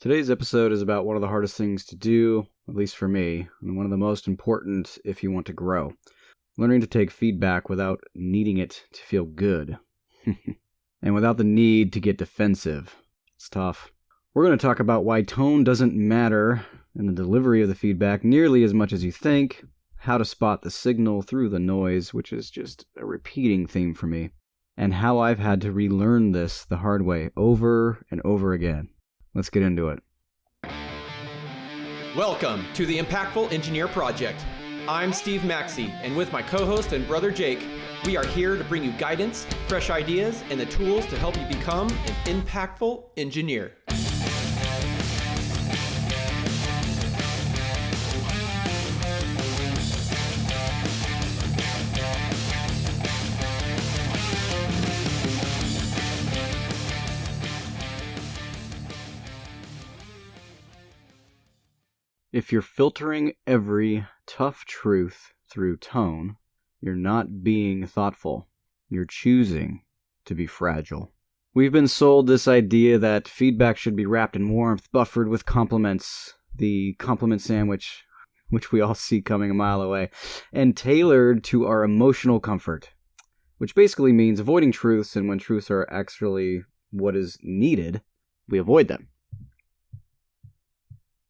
Today's episode is about one of the hardest things to do, at least for me, and one of the most important if you want to grow. Learning to take feedback without needing it to feel good. And without the need to get defensive. It's tough. We're going to talk about why tone doesn't matter in the delivery of the feedback nearly as much as you think, how to spot the signal through the noise, which is just a repeating theme for me, and how I've had to relearn this the hard way over and over again. Let's get into it. Welcome to the Impactful Engineer Project. I'm Steve Maxey, and with my co-host and brother Jake, we are here to bring you guidance, fresh ideas, and the tools to help you become an impactful engineer. If you're filtering every tough truth through tone, you're not being thoughtful. You're choosing to be fragile. We've been sold this idea that feedback should be wrapped in warmth, buffered with compliments, the compliment sandwich, which we all see coming a mile away, and tailored to our emotional comfort, which basically means avoiding truths, and when truths are actually what is needed, we avoid them.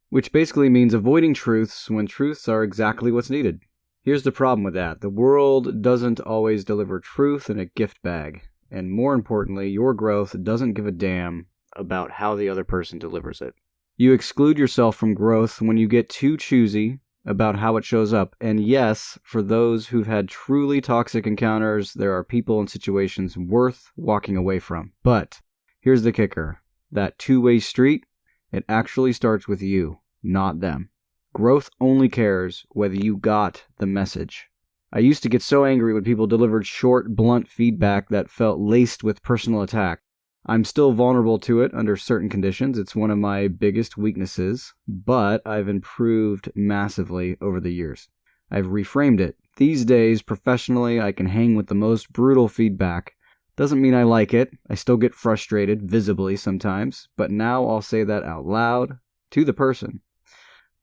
Which basically means avoiding truths when truths are exactly what's needed. Here's the problem with that. The world doesn't always deliver truth in a gift bag. And more importantly, your growth doesn't give a damn about how the other person delivers it. You exclude yourself from growth when you get too choosy about how it shows up. And yes, for those who've had truly toxic encounters, there are people and situations worth walking away from. But here's the kicker. That two-way street, it actually starts with you, not them. Growth only cares whether you got the message. I used to get so angry when people delivered short, blunt feedback that felt laced with personal attack. I'm still vulnerable to it under certain conditions. It's one of my biggest weaknesses, but I've improved massively over the years. I've reframed it. These days, professionally, I can hang with the most brutal feedback. Doesn't mean I like it. I still get frustrated, visibly sometimes, but now I'll say that out loud to the person.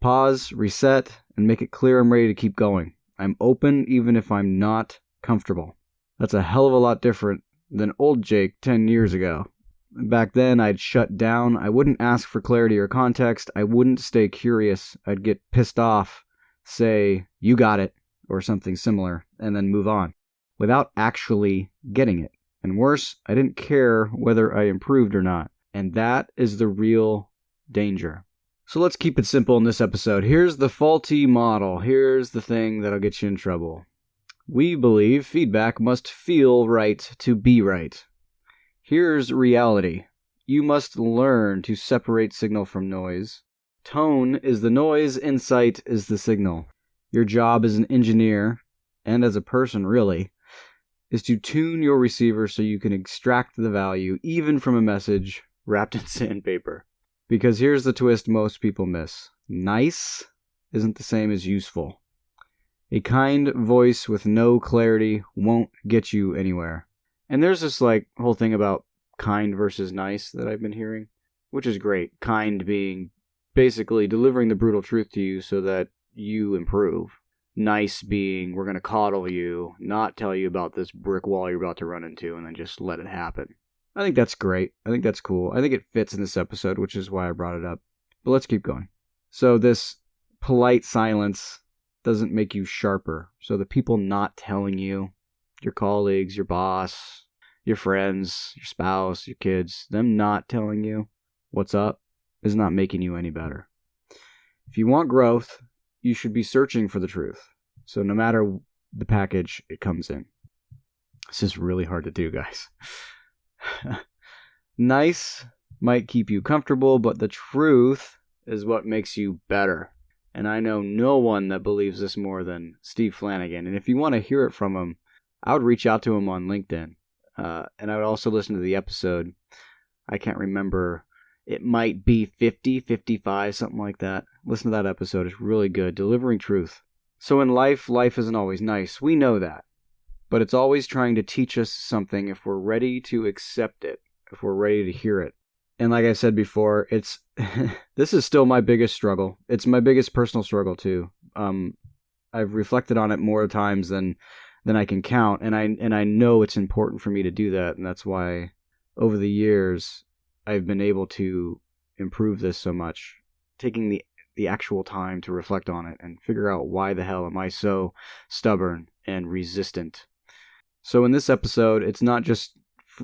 Pause, reset, and make it clear I'm ready to keep going. I'm open even if I'm not comfortable. That's a hell of a lot different than old Jake 10 years ago. Back then, I'd shut down. I wouldn't ask for clarity or context. I wouldn't stay curious. I'd get pissed off, say, "You got it," or something similar, and then move on, without actually getting it. And worse, I didn't care whether I improved or not. And that is the real danger. So let's keep it simple in this episode. Here's the faulty model. Here's the thing that'll get you in trouble. We believe feedback must feel right to be right. Here's reality. You must learn to separate signal from noise. Tone is the noise, insight is the signal. Your job as an engineer, and as a person really, is to tune your receiver so you can extract the value, even from a message wrapped in sandpaper. Because here's the twist most people miss. Nice isn't the same as useful. A kind voice with no clarity won't get you anywhere. And there's this whole thing about kind versus nice that I've been hearing, which is great. Kind being basically delivering the brutal truth to you so that you improve. Nice being, we're going to coddle you, not tell you about this brick wall you're about to run into, and then just let it happen. I think that's great. I think that's cool. I think it fits in this episode, which is why I brought it up. But let's keep going. So this polite silence doesn't make you sharper. So the people not telling you, your colleagues, your boss, your friends, your spouse, your kids, them not telling you what's up is not making you any better. If you want growth, you should be searching for the truth. So no matter the package it comes in. This is really hard to do, guys. Nice might keep you comfortable, but the truth is what makes you better. And I know no one that believes this more than Steve Flanagan. And if you want to hear it from him, I would reach out to him on LinkedIn. And I would also listen to the episode. I can't remember. It might be 50, 55, something like that. Listen to that episode. It's really good. Delivering truth. So in life isn't always nice. We know that. But it's always trying to teach us something if we're ready to accept it, if we're ready to hear it. And like I said before, it's this is still my biggest struggle. It's my biggest personal struggle too. I've reflected on it more times than I can count, and I know it's important for me to do that, and that's why over the years I've been able to improve this so much, taking the actual time to reflect on it and figure out why the hell am I so stubborn and resistant. So in this episode, it's not just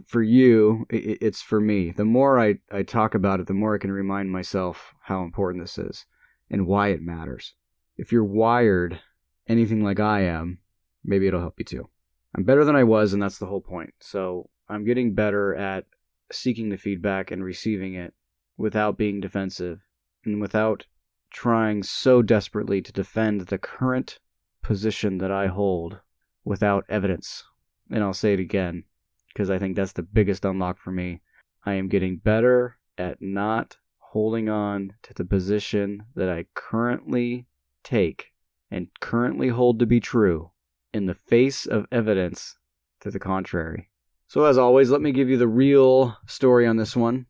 for you, it's for me. The more I talk about it, the more I can remind myself how important this is and why it matters. If you're wired anything like I am, maybe it'll help you too. I'm better than I was, and that's the whole point. So I'm getting better at seeking the feedback and receiving it without being defensive and without trying so desperately to defend the current position that I hold without evidence. And I'll say it again, because I think that's the biggest unlock for me. I am getting better at not holding on to the position that I currently take and currently hold to be true in the face of evidence to the contrary. So as always, let me give you the real story on this one.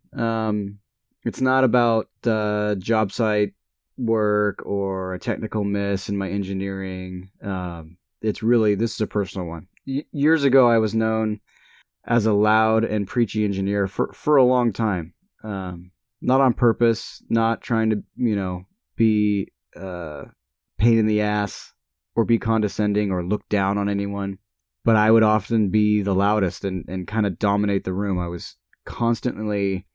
It's not about job site work or a technical miss in my engineering. This is a personal one. Years ago, I was known as a loud and preachy engineer for a long time. Not on purpose, not trying to, be pain in the ass or be condescending or look down on anyone. But I would often be the loudest and kind of dominate the room. I was constantly,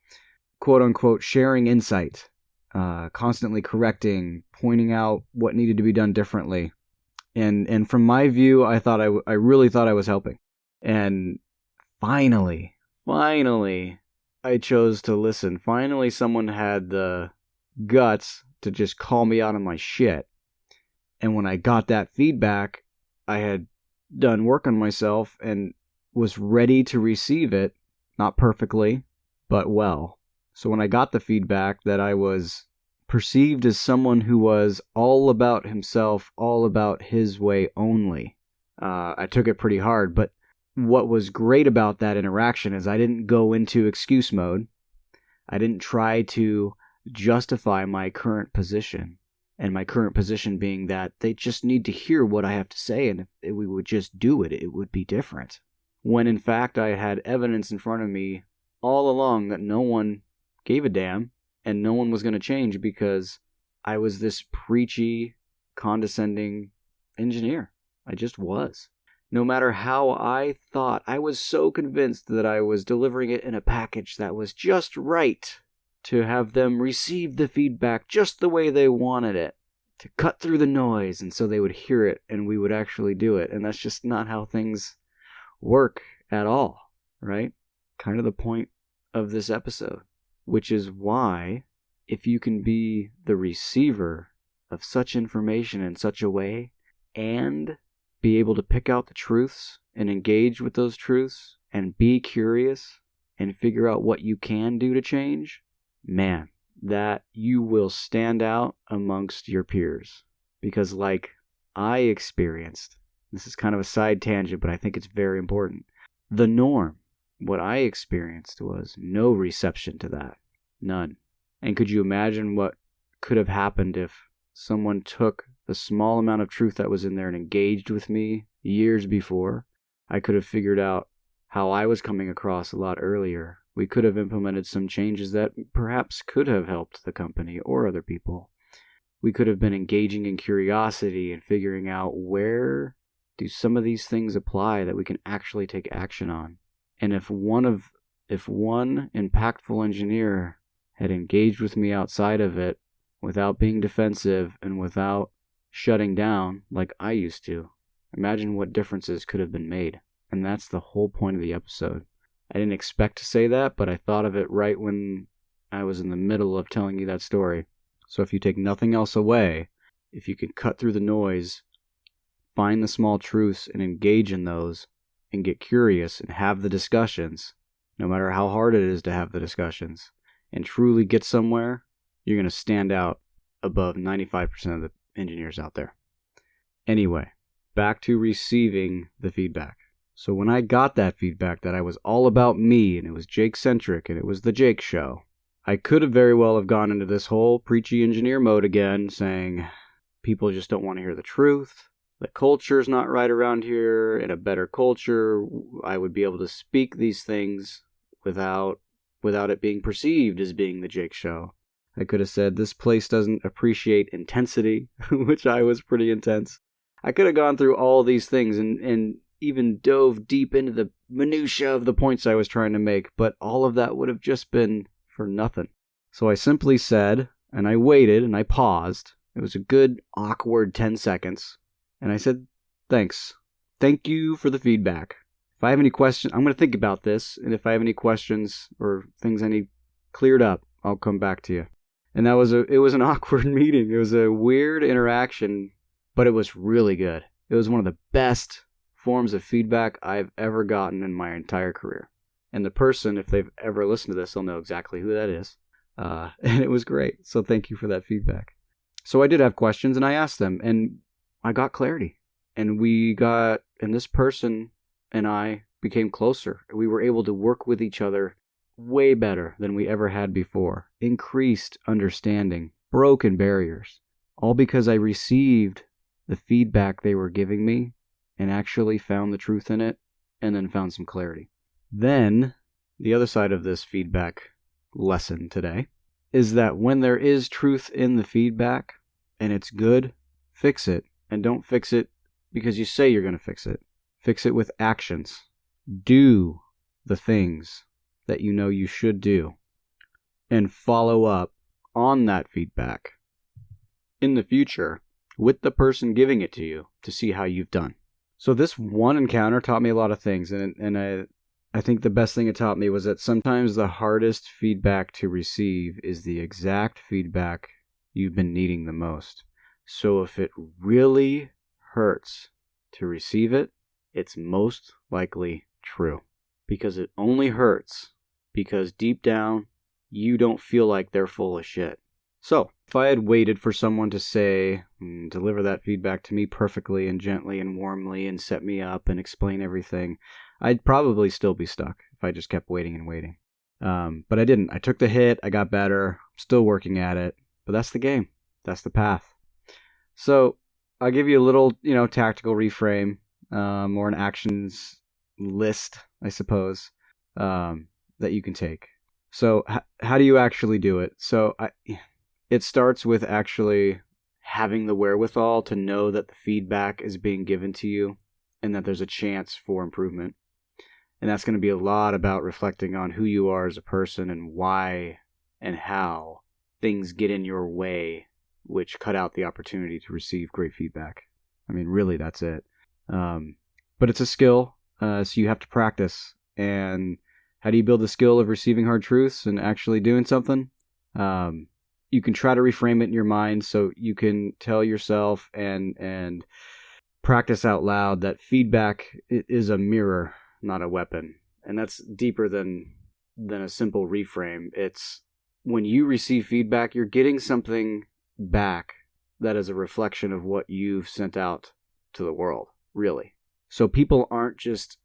quote unquote, sharing insight, constantly correcting, pointing out what needed to be done differently. And from my view, I really thought I was helping. And finally, I chose to listen. Finally, someone had the guts to just call me out on my shit. And when I got that feedback, I had done work on myself and was ready to receive it, not perfectly, but well. So when I got the feedback that I was perceived as someone who was all about himself, all about his way only, I took it pretty hard. But what was great about that interaction is I didn't go into excuse mode. I didn't try to justify my current position. And my current position being that they just need to hear what I have to say, and if we would just do it, it would be different. When in fact I had evidence in front of me all along that no one gave a damn, and no one was going to change because I was this preachy, condescending engineer. I just was. No matter how I thought, I was so convinced that I was delivering it in a package that was just right to have them receive the feedback just the way they wanted it, to cut through the noise, and so they would hear it and we would actually do it. And that's just not how things work at all, right? Kind of the point of this episode, which is why if you can be the receiver of such information in such a way and be able to pick out the truths and engage with those truths and be curious and figure out what you can do to change, man, that you will stand out amongst your peers. Because like I experienced, this is kind of a side tangent, but I think it's very important. The norm, what I experienced was no reception to that. None. And could you imagine what could have happened if someone took the small amount of truth that was in there and engaged with me years before? I could have figured out how I was coming across a lot earlier. We could have implemented some changes that perhaps could have helped the company or other people. We could have been engaging in curiosity and figuring out where do some of these things apply that we can actually take action on. And if one impactful engineer had engaged with me outside of it without being defensive and without shutting down like I used to, imagine what differences could have been made. And that's the whole point of the episode. I didn't expect to say that, but I thought of it right when I was in the middle of telling you that story. So if you take nothing else away, if you can cut through the noise, find the small truths and engage in those, and get curious and have the discussions, no matter how hard it is to have the discussions, and truly get somewhere, you're going to stand out above 95% of the engineers out there. Anyway, back to receiving the feedback. So when I got that feedback that I was all about me and it was Jake-centric and it was the Jake show, I could have very well have gone into this whole preachy engineer mode again, saying people just don't want to hear the truth. The culture's not right around here. In a better culture, I would be able to speak these things without it being perceived as being the Jake Show. I could have said this place doesn't appreciate intensity, which I was pretty intense. I could have gone through all these things and even dove deep into the minutia of the points I was trying to make, but all of that would have just been for nothing. So I simply said, and I waited and I paused. It was a good, awkward 10 seconds. And I said, thanks. Thank you for the feedback. If I have any questions, I'm going to think about this. And if I have any questions or things I need cleared up, I'll come back to you. And it was an awkward meeting. It was a weird interaction, but it was really good. It was one of the best forms of feedback I've ever gotten in my entire career. And the person, if they've ever listened to this, they'll know exactly who that is. And it was great. So thank you for that feedback. So I did have questions and I asked them and I got clarity. And this person and I became closer. We were able to work with each other way better than we ever had before. Increased understanding, broken barriers, all because I received the feedback they were giving me and actually found the truth in it and then found some clarity. Then, the other side of this feedback lesson today is that when there is truth in the feedback and it's good, fix it. And don't fix it because you say you're going to fix it. Fix it with actions. Do the things that you know you should do and follow up on that feedback in the future with the person giving it to you to see how you've done. So this one encounter taught me a lot of things, and I think the best thing it taught me was that sometimes the hardest feedback to receive is the exact feedback you've been needing the most. So if it really hurts to receive it, it's most likely true. Because it only hurts because deep down, you don't feel like they're full of shit. So, if I had waited for someone to say, deliver that feedback to me perfectly and gently and warmly and set me up and explain everything, I'd probably still be stuck if I just kept waiting and waiting. But I didn't. I took the hit. I got better. I'm still working at it. But that's the game. That's the path. So, I'll give you a little, tactical reframe, or an actions list, I suppose, that you can take. So, how do you actually do it? So, it starts with actually having the wherewithal to know that the feedback is being given to you and that there's a chance for improvement. And that's going to be a lot about reflecting on who you are as a person and why and how things get in your way, which cut out the opportunity to receive great feedback. I mean, really, that's it. But it's a skill, so you have to practice. And how do you build the skill of receiving hard truths and actually doing something? You can try to reframe it in your mind so you can tell yourself and practice out loud that feedback is a mirror, not a weapon. And that's deeper than a simple reframe. It's when you receive feedback, you're getting something back that is a reflection of what you've sent out to the world, really. So people aren't just...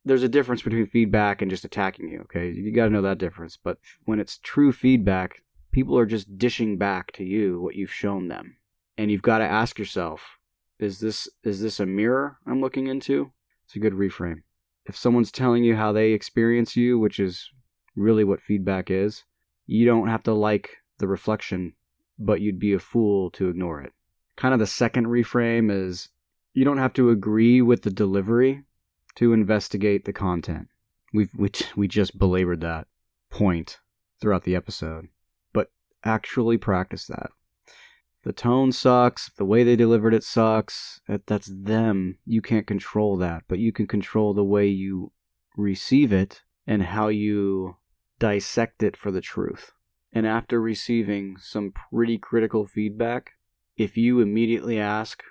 There's a difference between feedback and just attacking you, okay? You got to know that difference. But when it's true feedback, people are just dishing back to you what you've shown them. And you've got to ask yourself, is this a mirror I'm looking into? It's a good reframe. If someone's telling you how they experience you, which is really what feedback is, you don't have to like the reflection, but you'd be a fool to ignore it. Kind of the second reframe is you don't have to agree with the delivery to investigate the content. We just belabored that point throughout the episode. But actually practice that. The tone sucks. The way they delivered it sucks. That's them. You can't control that. But you can control the way you receive it and how you dissect it for the truth. And after receiving some pretty critical feedback, if you immediately ask,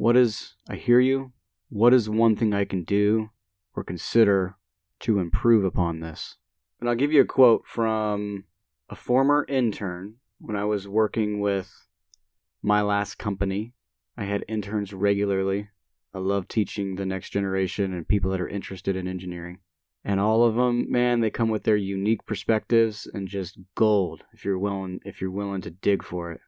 I hear you, what is one thing I can do or consider to improve upon this? And I'll give you a quote from a former intern when I was working with my last company. I had interns regularly. I love teaching the next generation and people that are interested in engineering. And all of them, man, they come with their unique perspectives and just gold if you're willing to dig for it.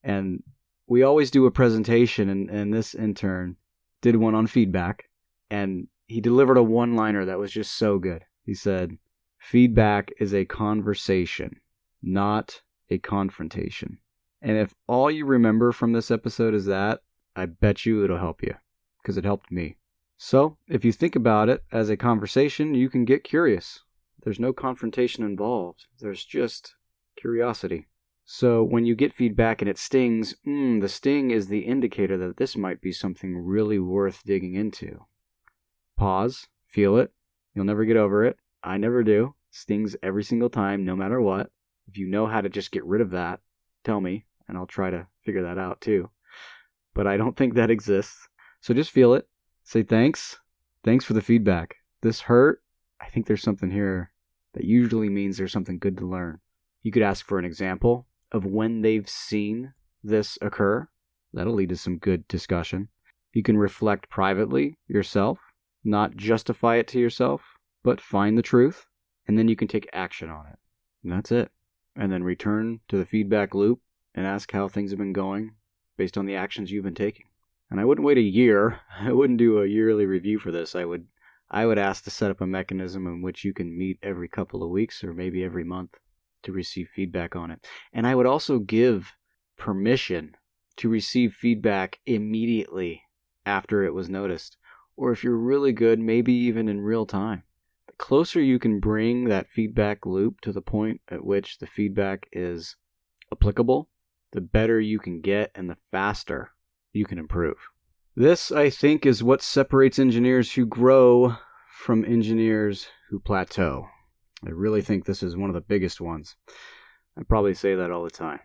And we always do a presentation, and this intern did one on feedback, and he delivered a one-liner that was just so good. He said, "Feedback is a conversation, not a confrontation." And if all you remember from this episode is that, I bet you it'll help you, because it helped me. So, if you think about it as a conversation, you can get curious. There's no confrontation involved. There's just curiosity. So, when you get feedback and it stings, the sting is the indicator that this might be something really worth digging into. Pause, feel it. You'll never get over it. I never do. It stings every single time, no matter what. If you know how to just get rid of that, tell me, and I'll try to figure that out too. But I don't think that exists. So just feel it. Say thanks. Thanks for the feedback. This hurt. I think there's something here that usually means there's something good to learn. You could ask for an example of when they've seen this occur. That'll lead to some good discussion. You can reflect privately yourself, not justify it to yourself, but find the truth, and then you can take action on it. And that's it. And then return to the feedback loop and ask how things have been going based on the actions you've been taking. And I wouldn't wait a year. I wouldn't do a yearly review for this. I would ask to set up a mechanism in which you can meet every couple of weeks or maybe every month to receive feedback on it. And I would also give permission to receive feedback immediately after it was noticed. Or if you're really good, maybe even in real time. The closer you can bring that feedback loop to the point at which the feedback is applicable, the better you can get and the faster you can improve. This, I think, is what separates engineers who grow from engineers who plateau. I really think this is one of the biggest ones. I probably say that all the time.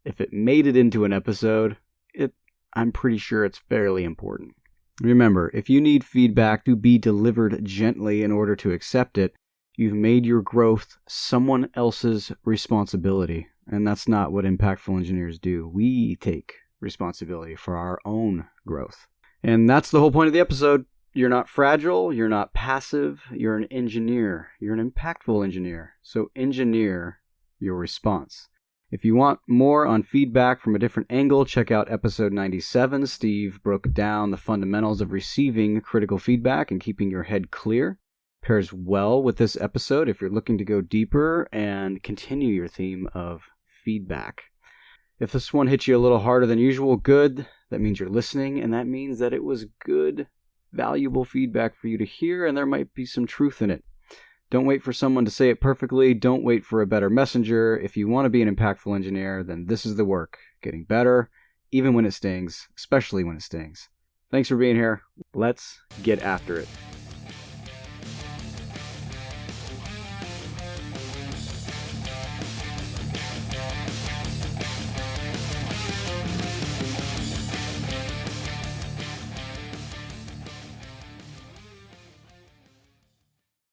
If it made it into an episode, I'm pretty sure it's fairly important. Remember, if you need feedback to be delivered gently in order to accept it, you've made your growth someone else's responsibility. And that's not what impactful engineers do. We take responsibility for our own growth. And that's the whole point of the episode. You're not fragile, you're not passive, you're an engineer. You're an impactful engineer. So engineer your response. If you want more on feedback from a different angle, check out episode 97. Steve broke down the fundamentals of receiving critical feedback and keeping your head clear. Pairs well with this episode if you're looking to go deeper and continue your theme of feedback. If this one hit you a little harder than usual, good. That means you're listening, and that means that it was good, valuable feedback for you to hear, and there might be some truth in it. Don't wait for someone to say it perfectly. Don't wait for a better messenger. If you want to be an impactful engineer, then this is the work. Getting better, even when it stings, especially when it stings. Thanks for being here. Let's get after it.